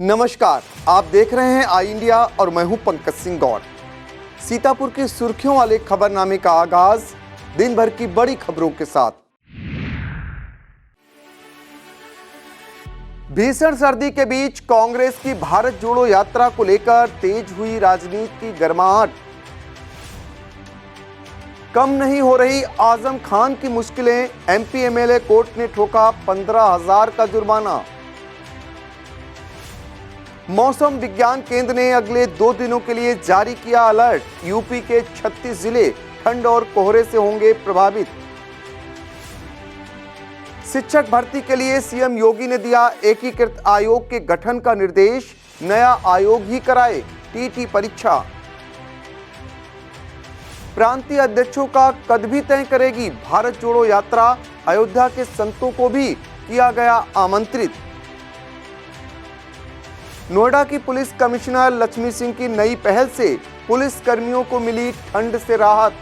नमस्कार, आप देख रहे हैं आई इंडिया और मैं हूं पंकज सिंह गौर। सीतापुर की सुर्खियों वाले खबरनामे का आगाज दिन भर की बड़ी खबरों के साथ। भीषण सर्दी के बीच कांग्रेस की भारत जोड़ो यात्रा को लेकर तेज हुई राजनीति की गर्माहट। कम नहीं हो रही आजम खान की मुश्किलें, एमपी एमएलए कोर्ट ने ठोका 15,000 का जुर्माना। मौसम विज्ञान केंद्र ने अगले 2 दिनों के लिए जारी किया अलर्ट। यूपी के 36 जिले ठंड और कोहरे से होंगे प्रभावित। शिक्षक भर्ती के लिए सीएम योगी ने दिया एकीकृत आयोग के गठन का निर्देश, नया आयोग ही कराए टीटी परीक्षा। प्रांतीय अध्यक्षों का कद भी तय करेगी भारत जोड़ो यात्रा, अयोध्या के संतों को भी किया गया आमंत्रित। नोएडा की पुलिस कमिश्नर लक्ष्मी सिंह की नई पहल से पुलिस कर्मियों को मिली ठंड से राहत।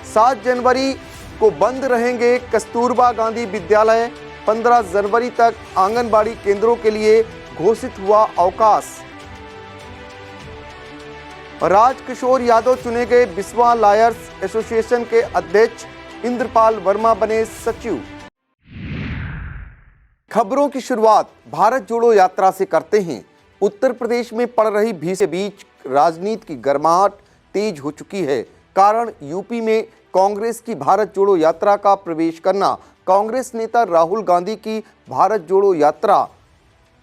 7 जनवरी को बंद रहेंगे कस्तूरबा गांधी विद्यालय, 15 जनवरी तक आंगनबाड़ी केंद्रों के लिए घोषित हुआ अवकाश। राजकिशोर यादव चुने गए बिस्वा लॉयर्स एसोसिएशन के अध्यक्ष, इंद्रपाल वर्मा बने सचिव। खबरों की शुरुआत भारत जोड़ो यात्रा से करते हैं। उत्तर प्रदेश में पड़ रही भीड़ के बीच राजनीति की गर्माहट तेज हो चुकी है। कारण यूपी में कांग्रेस की भारत जोड़ो यात्रा का प्रवेश करना। कांग्रेस नेता राहुल गांधी की भारत जोड़ो यात्रा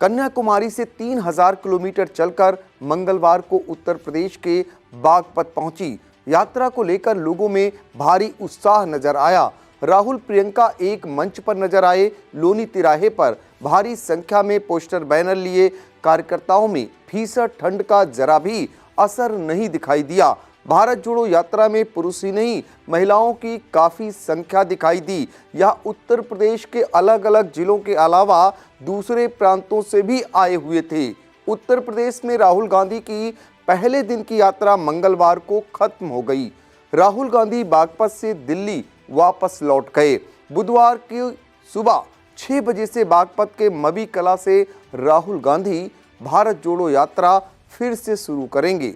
कन्याकुमारी से 3,000 किलोमीटर चलकर मंगलवार को उत्तर प्रदेश के बागपत पहुंची। यात्रा को लेकर लोगों में भारी उत्साह नजर आया। राहुल प्रियंका एक मंच पर नजर आए। लोनी तिराहे पर भारी संख्या में पोस्टर बैनर लिए कार्यकर्ताओं में भीषण ठंड का जरा भी असर नहीं दिखाई दिया। भारत जोड़ो यात्रा में पुरुष ही नहीं, महिलाओं की काफी संख्या दिखाई दी। यह उत्तर प्रदेश के अलग अलग जिलों के अलावा दूसरे प्रांतों से भी आए हुए थे। उत्तर प्रदेश में राहुल गांधी की पहले दिन की यात्रा मंगलवार को खत्म हो गई। राहुल गांधी बागपत से दिल्ली वापस लौट गए। बुधवार की सुबह 6 बजे से बागपत के मबी कला से राहुल गांधी भारत जोड़ो यात्रा फिर से शुरू करेंगे।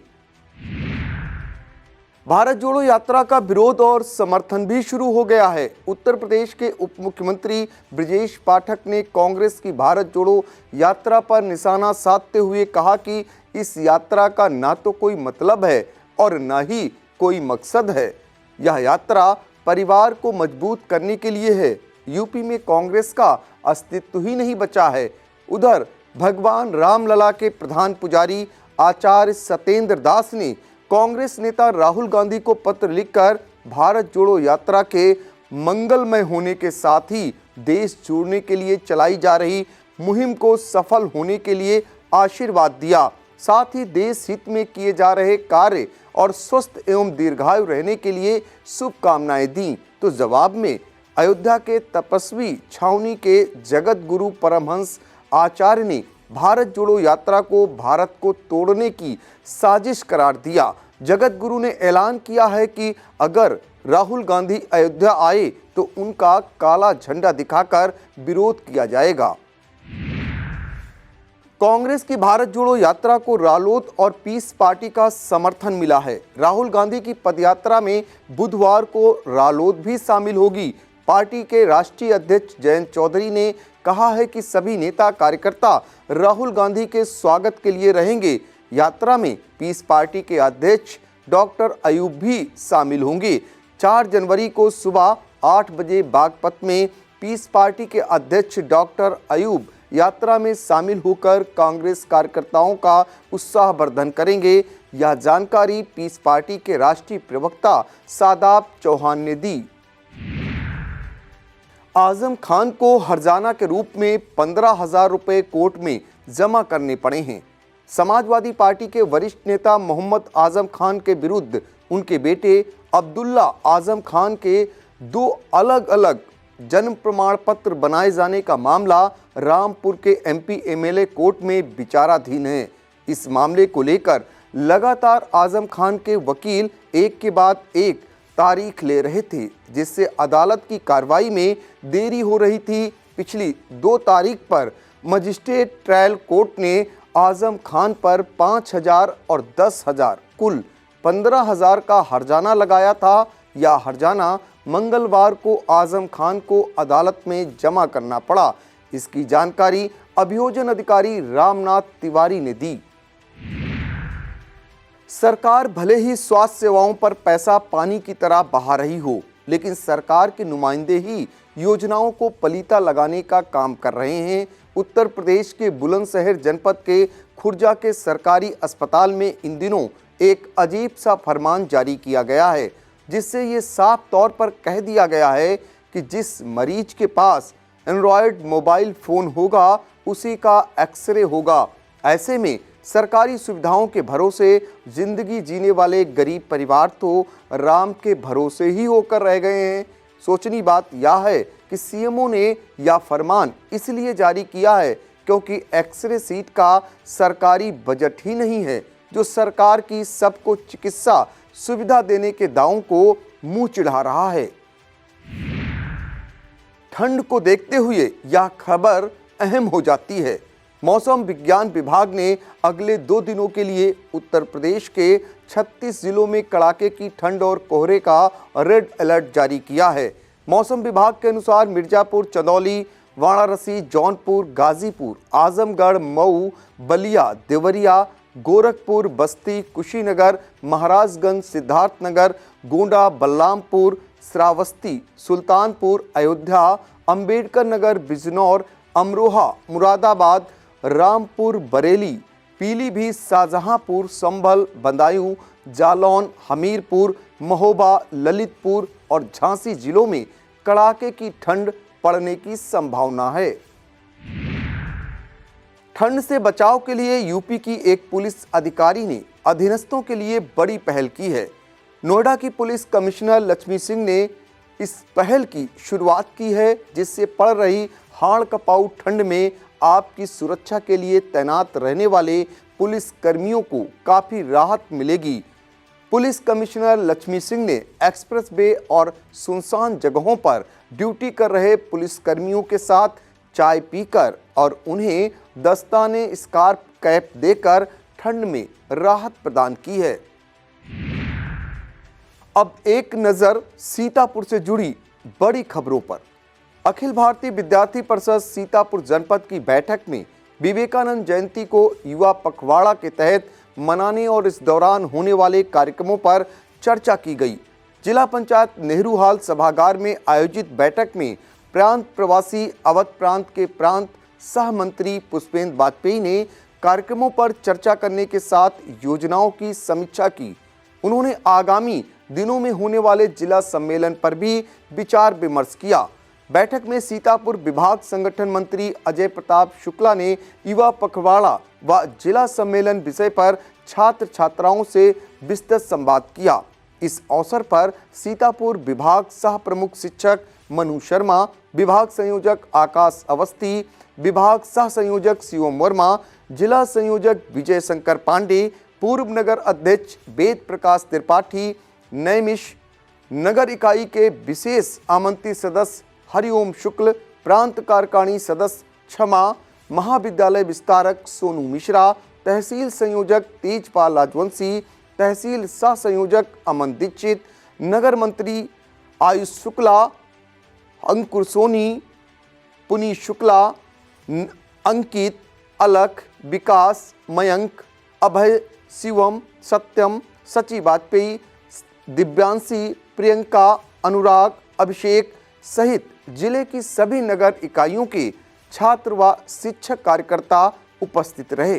भारत जोड़ो यात्रा का विरोध और समर्थन भी शुरू हो गया है। उत्तर प्रदेश के उप मुख्यमंत्री ब्रजेश पाठक ने कांग्रेस की भारत जोड़ो यात्रा पर निशाना साधते हुए कहा कि इस यात्रा का ना तो कोई मतलब है और ना ही कोई मकसद है। यह यात्रा परिवार को मजबूत करने के लिए है। यूपी में कांग्रेस का अस्तित्व ही नहीं बचा है। उधर भगवान रामलला के प्रधान पुजारी आचार्य सत्येंद्र दास ने कांग्रेस नेता राहुल गांधी को पत्र लिखकर भारत जोड़ो यात्रा के मंगलमय होने के साथ ही देश जोड़ने के लिए चलाई जा रही मुहिम को सफल होने के लिए आशीर्वाद दिया। साथ ही देश हित में किए जा रहे कार्य और स्वस्थ एवं दीर्घायु रहने के लिए शुभकामनाएं दी। तो जवाब में अयोध्या के तपस्वी छावनी के जगत गुरु परमहंस आचार्य ने भारत जोड़ो यात्रा को भारत को तोड़ने की साजिश करार दिया। जगत गुरु ने ऐलान किया है कि अगर राहुल गांधी अयोध्या आए तो उनका काला झंडा दिखाकर विरोध किया जाएगा। कांग्रेस की भारत जोड़ो यात्रा को रालोद और पीस पार्टी का समर्थन मिला है। राहुल गांधी की पदयात्रा में बुधवार को रालोद भी शामिल होगी। पार्टी के राष्ट्रीय अध्यक्ष जयंत चौधरी ने कहा है कि सभी नेता कार्यकर्ता राहुल गांधी के स्वागत के लिए रहेंगे। यात्रा में पीस पार्टी के अध्यक्ष डॉक्टर अयूब भी शामिल होंगे। 4 जनवरी को सुबह 8 बजे बागपत में पीस पार्टी के अध्यक्ष डॉक्टर अयूब यात्रा में शामिल होकर कांग्रेस कार्यकर्ताओं का उत्साहवर्धन करेंगे। यह जानकारी पीस पार्टी के राष्ट्रीय प्रवक्ता सादाब चौहान ने दी। आजम खान को हर्जाना के रूप में 15,000 रुपए कोर्ट में जमा करने पड़े हैं। समाजवादी पार्टी के वरिष्ठ नेता मोहम्मद आजम खान के विरुद्ध उनके बेटे अब्दुल्ला आजम खान के 2 अलग अलग जन्म प्रमाण पत्र बनाए जाने का मामला रामपुर के एमपी एमएलए कोर्ट में विचाराधीन है। इस मामले को लेकर लगातार आजम खान के वकील एक के बाद एक तारीख ले रहे थे, जिससे अदालत की कार्रवाई में देरी हो रही थी। पिछली 2 तारीख पर मजिस्ट्रेट ट्रायल कोर्ट ने आजम खान पर 5,000 और 10,000 कुल 15,000 का हर्जाना लगाया था। यह हर्जाना मंगलवार को आजम खान को अदालत में जमा करना पड़ा। इसकी जानकारी अभियोजन अधिकारी रामनाथ तिवारी ने दी। सरकार भले ही स्वास्थ्य सेवाओं पर पैसा पानी की तरह बहा रही हो, लेकिन सरकार के नुमाइंदे ही योजनाओं को पलीता लगाने का काम कर रहे हैं। उत्तर प्रदेश के बुलंदशहर जनपद के खुर्जा के सरकारी अस्पताल में इन दिनों एक अजीब सा फरमान जारी किया गया है, जिससे ये साफ तौर पर कह दिया गया है कि जिस मरीज के पास एंड्रॉयड मोबाइल फ़ोन होगा उसी का एक्सरे होगा। ऐसे में सरकारी सुविधाओं के भरोसे जिंदगी जीने वाले गरीब परिवार तो राम के भरोसे ही होकर रह गए हैं। सोचनी बात यह है कि सीएमओ ने यह फरमान इसलिए जारी किया है क्योंकि एक्सरे सीट का सरकारी बजट ही नहीं है, जो सरकार की सबको चिकित्सा सुविधा देने के दावों को मुंह चिढ़ा रहा है। ठंड को देखते हुए यह खबर अहम हो जाती है। मौसम विज्ञान विभाग ने अगले 2 दिनों के लिए उत्तर प्रदेश के 36 जिलों में कड़ाके की ठंड और कोहरे का रेड अलर्ट जारी किया है। मौसम विभाग के अनुसार मिर्जापुर, चंदौली, वाराणसी, जौनपुर, गाजीपुर, आजमगढ़, मऊ, बलिया, देवरिया, गोरखपुर, बस्ती, कुशीनगर, महाराजगंज, सिद्धार्थनगर, गोंडा, बलरामपुर, श्रावस्ती, सुल्तानपुर, अयोध्या, अंबेडकर नगर, बिजनौर, अमरोहा, मुरादाबाद, रामपुर, बरेली, पीलीभीत, शाहजहांपुर, संभल, बदायूं, जालौन, हमीरपुर, महोबा, ललितपुर और झांसी जिलों में कड़ाके की ठंड पड़ने की संभावना है। ठंड से बचाव के लिए यूपी की एक पुलिस अधिकारी ने अधीनस्थों के लिए बड़ी पहल की है। नोएडा की पुलिस कमिश्नर लक्ष्मी सिंह ने इस पहल की शुरुआत की है, जिससे पड़ रही हाड़ कपाऊ ठंड में आपकी सुरक्षा के लिए तैनात रहने वाले पुलिस कर्मियों को काफ़ी राहत मिलेगी। पुलिस कमिश्नर लक्ष्मी सिंह ने एक्सप्रेस वे और सुनसान जगहों पर ड्यूटी कर रहे पुलिस कर्मियों के साथ चाय पीकर और उन्हें दस्ताने, स्कार्फ, कैप देकर ठंड में राहत प्रदान की है। अब एक नज़र सीतापुर से जुड़ी बड़ी खबरों पर। अखिल भारतीय विद्यार्थी परिषद सीतापुर जनपद की बैठक में विवेकानंद जयंती को युवा पखवाड़ा के तहत मनाने और इस दौरान होने वाले कार्यक्रमों पर चर्चा की गई। जिला पंचायत नेहरू हाल सभागार में आयोजित बैठक में प्रांत प्रवासी अवध प्रांत के प्रांत सह मंत्री पुष्पेंद्र वाजपेयी ने कार्यक्रमों पर चर्चा करने के साथ योजनाओं की समीक्षा की। उन्होंने आगामी दिनों में होने वाले जिला सम्मेलन पर भी विचार विमर्श किया। बैठक में सीतापुर विभाग संगठन मंत्री अजय प्रताप शुक्ला ने युवा पखवाड़ा व जिला सम्मेलन विषय पर छात्र छात्राओं से विस्तृत संवाद किया। इस अवसर पर सीतापुर विभाग सह प्रमुख शिक्षक मनु शर्मा, विभाग संयोजक आकाश अवस्थी, विभाग सह संयोजक शिवम वर्मा, जिला संयोजक विजय शंकर पांडे, पूर्व नगर अध्यक्ष वेद प्रकाश त्रिपाठी, नैमिष नगर इकाई के विशेष आमंत्रित सदस्य हरिओम शुक्ल, प्रांत कार्यकारिणी सदस्य क्षमा, महाविद्यालय विस्तारक सोनू मिश्रा, तहसील संयोजक तेजपाल राजवंशी, तहसील सह संयोजक अमन दीक्षित, नगर मंत्री आयुष शुक्ला, अंकुर सोनी, पुनी शुक्ला, अंकित, अलख, विकास, मयंक, अभय, शिवम, सत्यम, सची वाजपेयी, दिव्यांशी, प्रियंका, अनुराग, अभिषेक सहित जिले की सभी नगर इकाइयों के छात्र व शिक्षक कार्यकर्ता उपस्थित रहे।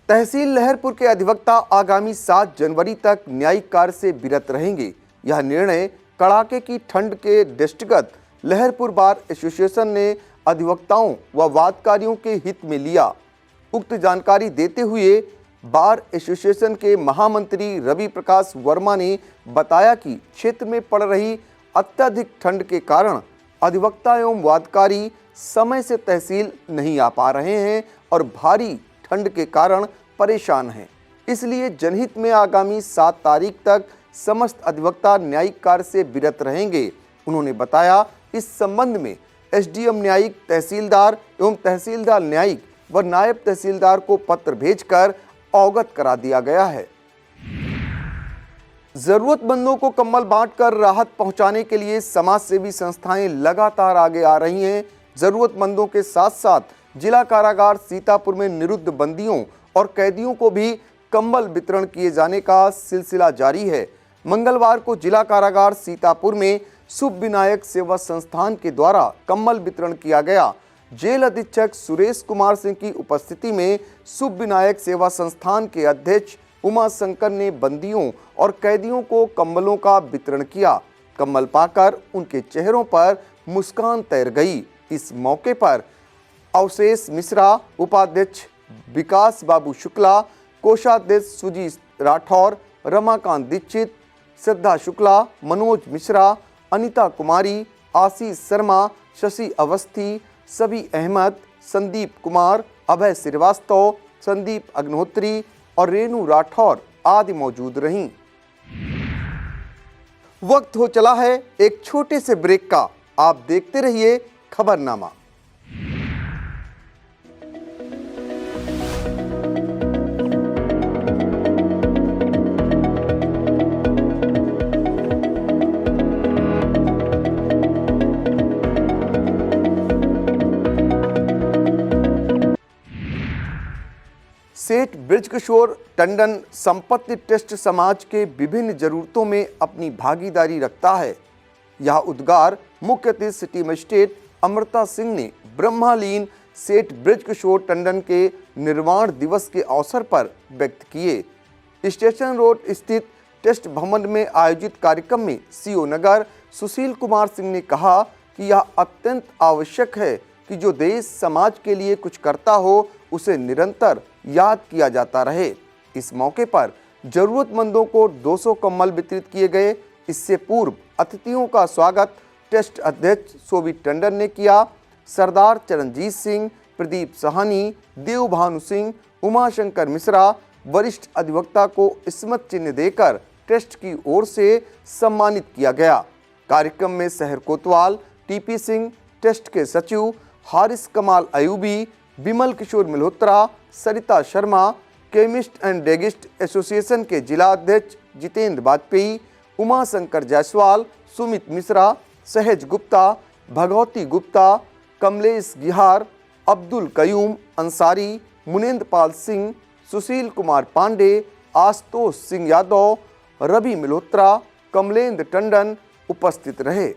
तहसील लहरपुर के अधिवक्ता आगामी 7 जनवरी तक न्यायिक कार्य से विरत रहेंगे। यह निर्णय कड़ाके की ठंड के दृष्टिगत लहरपुर बार एसोसिएशन ने अधिवक्ताओं व वादकारियों के हित में लिया। उक्त जानकारी देते हुए बार एसोसिएशन के महामंत्री रवि प्रकाश वर्मा ने बताया कि क्षेत्र में पड़ रही अत्यधिक ठंड के कारण अधिवक्ता एवं वादकारी समय से तहसील नहीं आ पा रहे हैं और भारी ठंड के कारण परेशान हैं। इसलिए जनहित में आगामी 7 तारीख तक समस्त अधिवक्ता न्यायिक कार्य से विरत रहेंगे। उन्होंने बताया इस संबंध में एसडीएम न्यायिक तहसीलदार एवं तहसीलदार न्यायिक व नायब तहसीलदार को पत्र भेजकर अवगत करा दिया गया है। जरूरतमंदों को कंबल बांटकर राहत पहुंचाने के लिए समाज सेवी संस्थाएं लगातार आगे आ रही हैं। जरूरतमंदों के साथ साथ जिला कारागार सीतापुर में निरुद्ध बंदियों और कैदियों को भी कंबल वितरण किए जाने का सिलसिला जारी है। मंगलवार को जिला कारागार सीतापुर में शुभ विनायक सेवा संस्थान के द्वारा कंबल वितरण किया गया। जेल अधीक्षक सुरेश कुमार सिंह की उपस्थिति में शुभ विनायक सेवा संस्थान के अध्यक्ष उमा शंकर ने बंदियों और कैदियों को कंबलों का वितरण किया। कंबल पाकर उनके चेहरों पर मुस्कान तैर गई। इस मौके पर अवशेष मिश्रा, उपाध्यक्ष विकास बाबू शुक्ला, कोषाध्यक्ष सुजी राठौर, रमाकांत दीक्षित, श्रद्धा शुक्ला, मनोज मिश्रा, अनिता कुमारी, आशीष शर्मा, शशि अवस्थी, सबी अहमद, संदीप कुमार, अभय श्रीवास्तव, संदीप अग्निहोत्री और रेणु राठौर आदि मौजूद रहीं। वक्त हो चला है एक छोटे से ब्रेक का। आप देखते रहिए खबरनामा। सेठ बृजकिशोर टंडन संपत्ति ट्रस्ट समाज के विभिन्न जरूरतों में अपनी भागीदारी रखता है। यह उद्गार मुख्य अतिथि सिटी मजिस्ट्रेट अमृता सिंह ने ब्रह्मलीन सेठ बृजकिशोर टंडन के निर्वाण दिवस के अवसर पर व्यक्त किए। स्टेशन रोड स्थित ट्रस्ट भवन में आयोजित कार्यक्रम में सीओ नगर सुशील कुमार सिंह ने कहा कि यह अत्यंत आवश्यक है कि जो देश समाज के लिए कुछ करता हो उसे निरंतर याद किया जाता रहे। इस मौके पर जरूरतमंदों को 200 कंबल वितरित किए गए। इससे पूर्व अतिथियों का स्वागत ट्रस्ट अध्यक्ष शोभित टंडन ने किया। सरदार चरणजीत सिंह, प्रदीप सहानी, देवभानु सिंह, उमाशंकर मिश्रा वरिष्ठ अधिवक्ता को स्मृति चिन्ह देकर ट्रस्ट की ओर से सम्मानित किया गया। कार्यक्रम में शहर कोतवाल, टीपी सिंह, ट्रस्ट के सचिव Haris Kamal Ayubi, Vimal Kishore Malhotra, Sarita Sharma, chemist and druggist association के जिला अध्यक्ष जितेंद्र वाजपेयी, उमाशंकर जायसवाल, सुमित मिश्रा, सहज गुप्ता, भगवती गुप्ता, कमलेश गिहार, अब्दुल कयूम अंसारी, मुनेंद्र पाल सिंह, सुशील कुमार पांडे, आशुतोष सिंह यादव, रवि मल्होत्रा, कमलेंद्र टंडन उपस्थित रहे।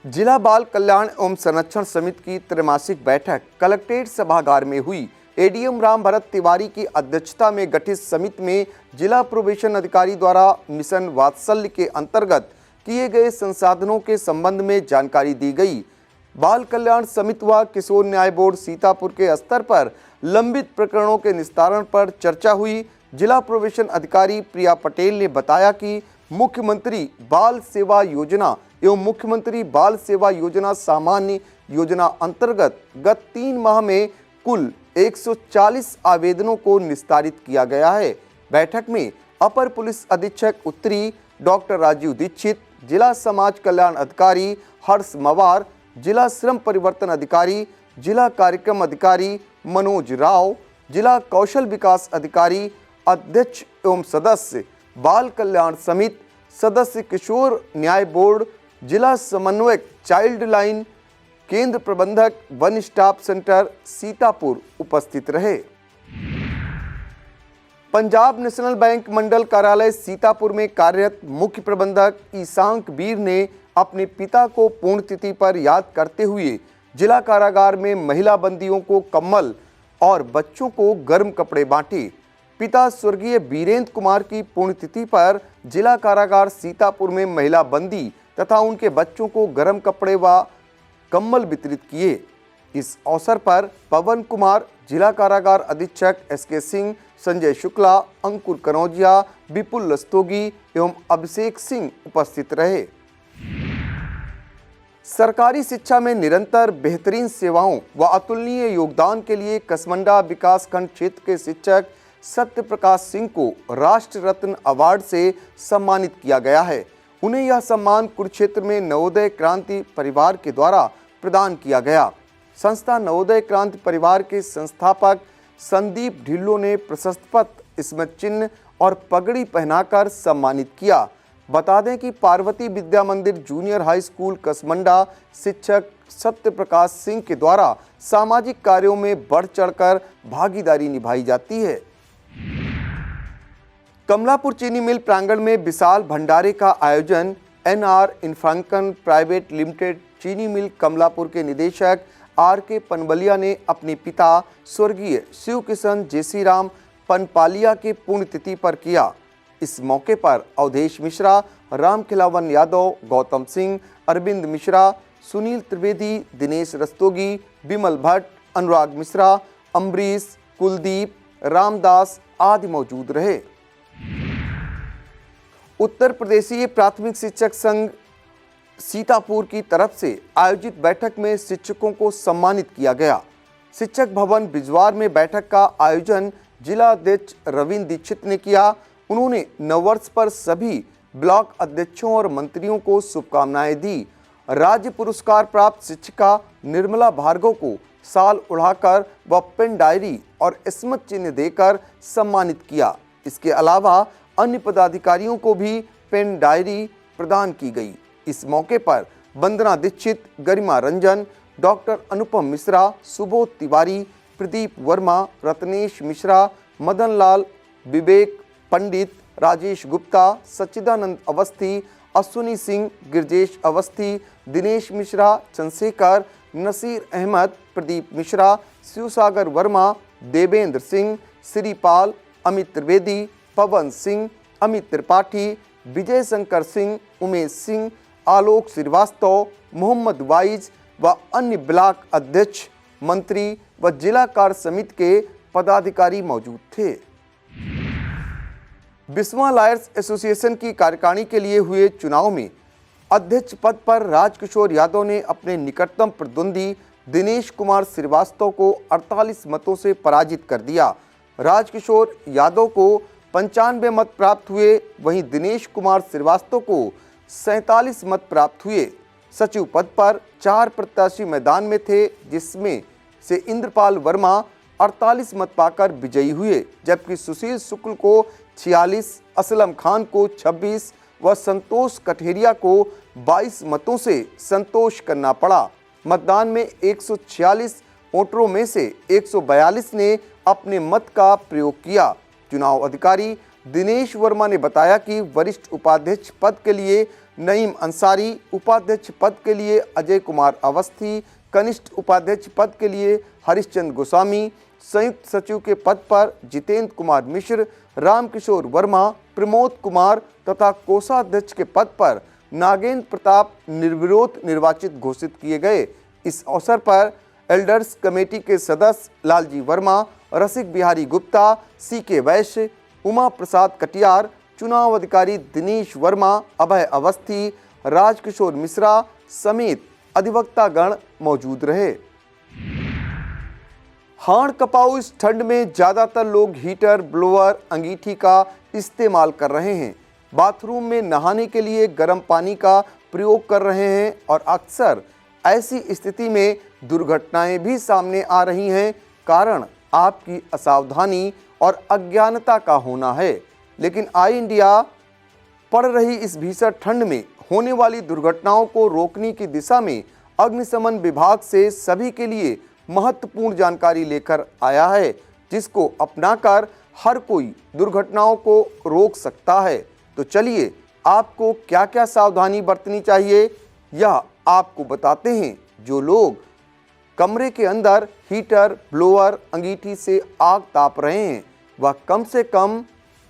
जिला बाल कल्याण एवं संरक्षण समिति की त्रैमासिक बैठक कलेक्ट्रेट सभागार में हुई। एडीएम राम भरत तिवारी की अध्यक्षता में गठित समिति में जिला प्रोबेशन अधिकारी द्वारा मिशन वात्सल्य के अंतर्गत किए गए संसाधनों के संबंध में जानकारी दी गई। बाल कल्याण समिति व किशोर न्याय बोर्ड सीतापुर के स्तर पर लंबित प्रकरणों के निस्तारण पर चर्चा हुई। जिला प्रोबेशन अधिकारी प्रिया पटेल ने बताया कि मुख्यमंत्री बाल सेवा योजना एवं मुख्यमंत्री बाल सेवा योजना सामान्य योजना अंतर्गत गत 3 माह में कुल 140 आवेदनों को निस्तारित किया गया है। बैठक में अपर पुलिस अधीक्षक उत्तरी डॉक्टर राजीव दीक्षित, जिला समाज कल्याण अधिकारी हर्ष मवार, जिला श्रम परिवर्तन अधिकारी, जिला कार्यक्रम अधिकारी मनोज राव, जिला कौशल विकास अधिकारी, अध्यक्ष एवं सदस्य बाल कल्याण समिति, सदस्य किशोर न्याय बोर्ड, जिला समन्वयक चाइल्ड लाइन, केंद्र प्रबंधक वन स्टॉप सेंटर सीतापुर उपस्थित रहे। पंजाब नेशनल बैंक मंडल कार्यालय सीतापुर में कार्यरत मुख्य प्रबंधक ईशांक वीर ने अपने पिता को पुण्यतिथि पर याद करते हुए जिला कारागार में महिला बंदियों को कम्बल और बच्चों को गर्म कपड़े बांटे। पिता स्वर्गीय वीरेंद्र कुमार की पुण्यतिथि पर जिला कारागार सीतापुर में महिला बंदी तथा उनके बच्चों को गर्म कपड़े व कम्बल वितरित किए। इस अवसर पर पवन कुमार, जिला कारागार अधीक्षक एसके सिंह, संजय शुक्ला, अंकुर कनौजिया, विपुल रस्तोगी एवं अभिषेक सिंह उपस्थित रहे। सरकारी शिक्षा में निरंतर बेहतरीन सेवाओं व अतुलनीय योगदान के लिए कसमंडा विकासखंड क्षेत्र के शिक्षक सत्य प्रकाश सिंह को राष्ट्र रत्न अवार्ड से सम्मानित किया गया है। उन्हें यह सम्मान कुरुक्षेत्र में नवोदय क्रांति परिवार के द्वारा प्रदान किया गया। संस्था नवोदय क्रांति परिवार के संस्थापक संदीप ढिल्लों ने प्रशस्ति पत्र, स्मृति चिन्ह और पगड़ी पहनाकर सम्मानित किया। बता दें कि पार्वती विद्या मंदिर जूनियर हाई स्कूल कसमंडा शिक्षक सत्य प्रकाश सिंह के द्वारा सामाजिक कार्यों में बढ़ चढ़कर भागीदारी निभाई जाती है। कमलापुर चीनी मिल प्रांगण में विशाल भंडारे का आयोजन एनआर इन्फ्रांकन प्राइवेट लिमिटेड चीनी मिल कमलापुर के निदेशक आर.के. पनबलिया ने अपने पिता स्वर्गीय शिव किशन जेसीराम पनपालिया के पुण्यतिथि पर किया। इस मौके पर अवधेश मिश्रा, राम खिलावन यादव, गौतम सिंह, अरविंद मिश्रा, सुनील त्रिवेदी, दिनेश रस्तोगी, विमल भट्ट, अनुराग मिश्रा, अम्बरीश, कुलदीप, रामदास आदि मौजूद रहे। उत्तर प्रदेशीय प्राथमिक शिक्षक संघ सीतापुर की तरफ से आयोजित बैठक में शिक्षकों को सम्मानित किया गया। शिक्षक भवन बिजवार में बैठक का आयोजन जिला अध्यक्ष रविंद्र दीक्षित ने किया। उन्होंने नववर्ष पर सभी ब्लॉक अध्यक्षों और मंत्रियों को शुभकामनाएं दी। राज्य पुरस्कार प्राप्त शिक्षिका निर्मला भार्गव को साल उड़ाकर व पेन डायरी और स्मृति चिन्ह देकर सम्मानित किया। इसके अलावा अन्य पदाधिकारियों को भी पेन डायरी प्रदान की गई। इस मौके पर वंदना दीक्षित, गरिमा रंजन, डॉक्टर अनुपम मिश्रा, सुबोध तिवारी, प्रदीप वर्मा, रत्नेश मिश्रा, मदन लाल, विवेक पंडित, राजेश गुप्ता, सच्चिदानंद अवस्थी, अश्विनी सिंह, गिरजेश अवस्थी, दिनेश मिश्रा, चंद्रशेखर, नसीर अहमद, प्रदीप मिश्रा, शिवसागर वर्मा, देवेंद्र सिंह, श्रीपाल, अमित त्रिवेदी, पवन सिंह, अमित त्रिपाठी, विजय शंकर सिंह, उमेश सिंह, आलोक श्रीवास्तव, मोहम्मद वाइज व अन्य ब्लॉक अध्यक्ष, मंत्री व जिला कार्य समिति के पदाधिकारी मौजूद थे। बिस्वा लायर्स एसोसिएशन की कार्यकारिणी के लिए हुए चुनाव में अध्यक्ष पद पर राजकिशोर यादव ने अपने निकटतम प्रतिद्वंदी दिनेश कुमार श्रीवास्तव को 48 मतों से पराजित कर दिया। राजकिशोर यादव को 95 मत प्राप्त हुए, वहीं दिनेश कुमार श्रीवास्तव को 47 मत प्राप्त हुए। सचिव पद पर 4 प्रत्याशी मैदान में थे, जिसमें से इंद्रपाल वर्मा 48 मत पाकर विजयी हुए, जबकि सुशील शुक्ल को 46, असलम खान को 26 व संतोष कठेरिया को 22 मतों से संतोष करना पड़ा। मतदान में 146 वोटरों में से 142 ने अपने मत का प्रयोग किया। चुनाव अधिकारी दिनेश वर्मा ने बताया कि वरिष्ठ उपाध्यक्ष पद के लिए नईम अंसारी, उपाध्यक्ष पद के लिए अजय कुमार अवस्थी, कनिष्ठ उपाध्यक्ष पद के लिए हरिश्चंद्र गोस्वामी, संयुक्त सचिव के पद पर जितेंद्र कुमार मिश्र, रामकिशोर वर्मा, प्रमोद कुमार तथा कोषाध्यक्ष के पद पर नागेंद्र प्रताप निर्विरोध निर्वाचित घोषित किए गए। इस अवसर पर एल्डर्स कमेटी के सदस्य लालजी वर्मा, रसिक बिहारी गुप्ता, सी.के. वैश्य, उमा प्रसाद कटियार, चुनाव अधिकारी दिनेश वर्मा, अभय अवस्थी, राजकिशोर मिश्रा समेत अधिवक्तागण मौजूद रहे। हाड़ कपाऊ इस ठंड में ज़्यादातर लोग हीटर, ब्लोअर, अंगीठी का इस्तेमाल कर रहे हैं। बाथरूम में नहाने के लिए गर्म पानी का प्रयोग कर रहे हैं और अक्सर ऐसी स्थिति में दुर्घटनाएं भी सामने आ रही हैं। कारण आपकी असावधानी और अज्ञानता का होना है। लेकिन आई इंडिया पड़ रही इस भीषण ठंड में होने वाली दुर्घटनाओं को रोकने की दिशा में अग्निशमन विभाग से सभी के लिए महत्वपूर्ण जानकारी लेकर आया है, जिसको अपनाकर हर कोई दुर्घटनाओं को रोक सकता है। तो चलिए आपको क्या क्या सावधानी बरतनी चाहिए यह आपको बताते हैं। जो लोग कमरे के अंदर हीटर, ब्लोअर, अंगीठी से आग ताप रहे हैं, वह कम से कम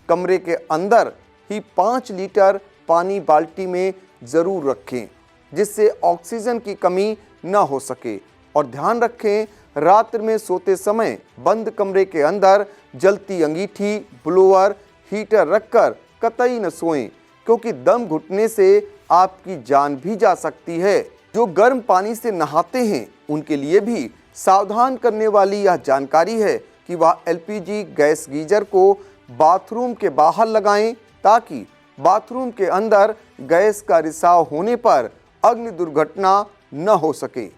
कमरे के अंदर ही 5 लीटर पानी बाल्टी में ज़रूर रखें, जिससे ऑक्सीजन की कमी न हो सके। और ध्यान रखें, रात में सोते समय बंद कमरे के अंदर जलती अंगीठी, ब्लोअर, हीटर रखकर कतई न सोएं, क्योंकि दम घुटने से आपकी जान भी जा सकती है। जो गर्म पानी से नहाते हैं उनके लिए भी सावधान करने वाली यह जानकारी है कि वह एलपीजी गैस गीजर को बाथरूम के बाहर लगाएं, ताकि बाथरूम के अंदर गैस का रिसाव होने पर अग्नि दुर्घटना न हो सके।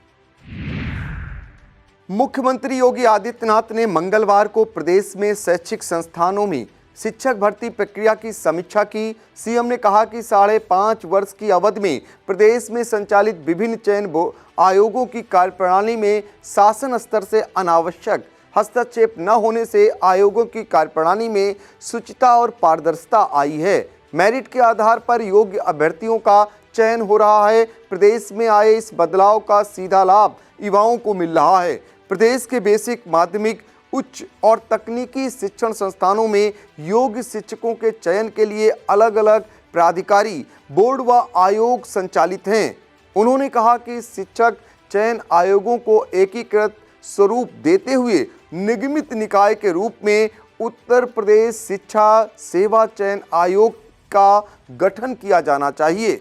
मुख्यमंत्री योगी आदित्यनाथ ने मंगलवार को प्रदेश में शैक्षिक संस्थानों में शिक्षक भर्ती प्रक्रिया की समीक्षा की। सीएम ने कहा कि 5.5 वर्ष की अवधि में प्रदेश में संचालित विभिन्न चयन आयोगों की कार्यप्रणाली में शासन स्तर से अनावश्यक हस्तक्षेप न होने से आयोगों की कार्यप्रणाली में शुचिता और पारदर्शिता आई है। मेरिट के आधार पर योग्य अभ्यर्थियों का चयन हो रहा है। प्रदेश में आए इस बदलाव का सीधा लाभ युवाओं को मिल रहा है। प्रदेश के बेसिक, माध्यमिक, उच्च और तकनीकी शिक्षण संस्थानों में योग्य शिक्षकों के चयन के लिए अलग अलग प्राधिकारी, बोर्ड व आयोग संचालित हैं। उन्होंने कहा कि शिक्षक चयन आयोगों को एकीकृत स्वरूप देते हुए निगमित निकाय के रूप में उत्तर प्रदेश शिक्षा सेवा चयन आयोग का गठन किया जाना चाहिए।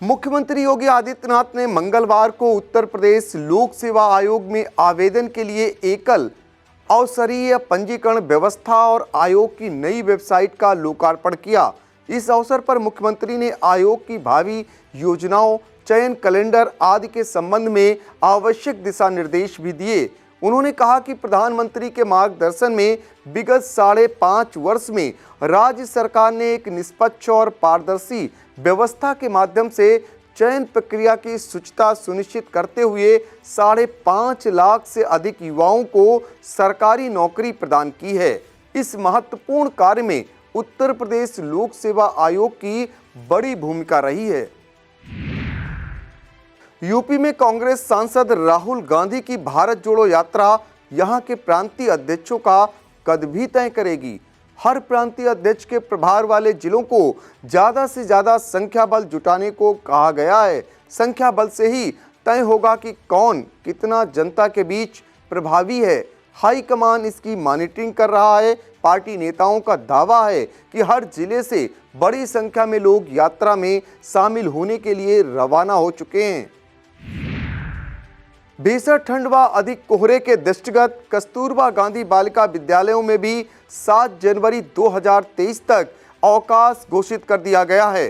मुख्यमंत्री योगी आदित्यनाथ ने मंगलवार को उत्तर प्रदेश लोक सेवा आयोग में आवेदन के लिए एकल अवसरीय पंजीकरण व्यवस्था और आयोग की नई वेबसाइट का लोकार्पण किया। इस अवसर पर मुख्यमंत्री ने आयोग की भावी योजनाओं, चयन कैलेंडर आदि के संबंध में आवश्यक दिशा निर्देश भी दिए। उन्होंने कहा कि प्रधानमंत्री के मार्गदर्शन में विगत 5.5 वर्ष में राज्य सरकार ने एक निष्पक्ष और पारदर्शी व्यवस्था के माध्यम से चयन प्रक्रिया की शुचिता सुनिश्चित करते हुए 5.5 लाख से अधिक युवाओं को सरकारी नौकरी प्रदान की है। इस महत्वपूर्ण कार्य में उत्तर प्रदेश लोक सेवा आयोग की बड़ी भूमिका रही है। यूपी में कांग्रेस सांसद राहुल गांधी की भारत जोड़ो यात्रा यहां के प्रांतीय अध्यक्षों का कद भी तय करेगी। हर प्रांतीय अध्यक्ष के प्रभार वाले जिलों को ज्यादा से ज्यादा संख्या बल जुटाने को कहा गया है। संख्या बल से ही तय होगा कि कौन कितना जनता के बीच प्रभावी है। हाईकमान इसकी मॉनिटरिंग कर रहा है। पार्टी नेताओं का दावा है कि हर जिले से बड़ी संख्या में लोग यात्रा में शामिल होने के लिए रवाना हो चुके हैं। भीषण ठंड व अधिक कोहरे के दृष्टिगत कस्तूरबा गांधी बालिका विद्यालयों में भी 7 जनवरी 2023 तक अवकाश घोषित कर दिया गया है।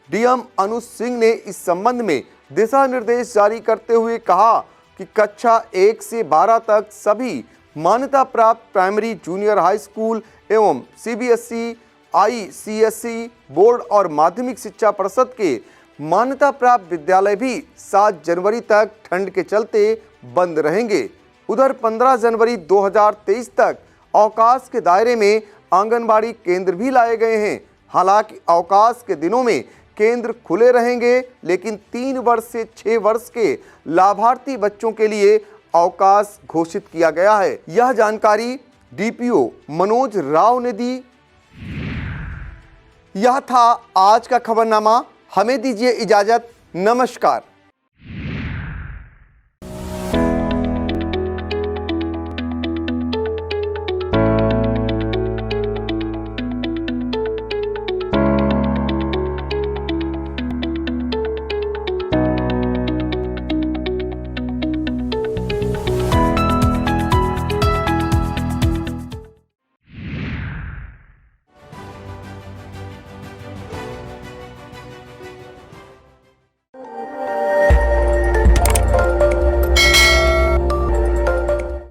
डीएम अनुज सिंह ने इस संबंध में दिशा निर्देश जारी करते हुए कहा कि कक्षा 1 से 12 तक सभी मान्यता प्राप्त प्राइमरी, जूनियर हाई स्कूल एवं सीबीएसई, आईसीएसई बोर्ड और माध्यमिक शिक्षा परिषद के मान्यता प्राप्त विद्यालय भी 7 जनवरी तक ठंड के चलते बंद रहेंगे। उधर 15 जनवरी 2023 तक अवकाश के दायरे में आंगनबाड़ी केंद्र भी लाए गए हैं। हालांकि अवकाश के दिनों में केंद्र खुले रहेंगे, लेकिन 3 वर्ष से 6 वर्ष के लाभार्थी बच्चों के लिए अवकाश घोषित किया गया है। यह जानकारी डीपीओ मनोज राव ने दी। यह था आज का खबरनामा। हमें दीजिए इजाजत। नमस्कार।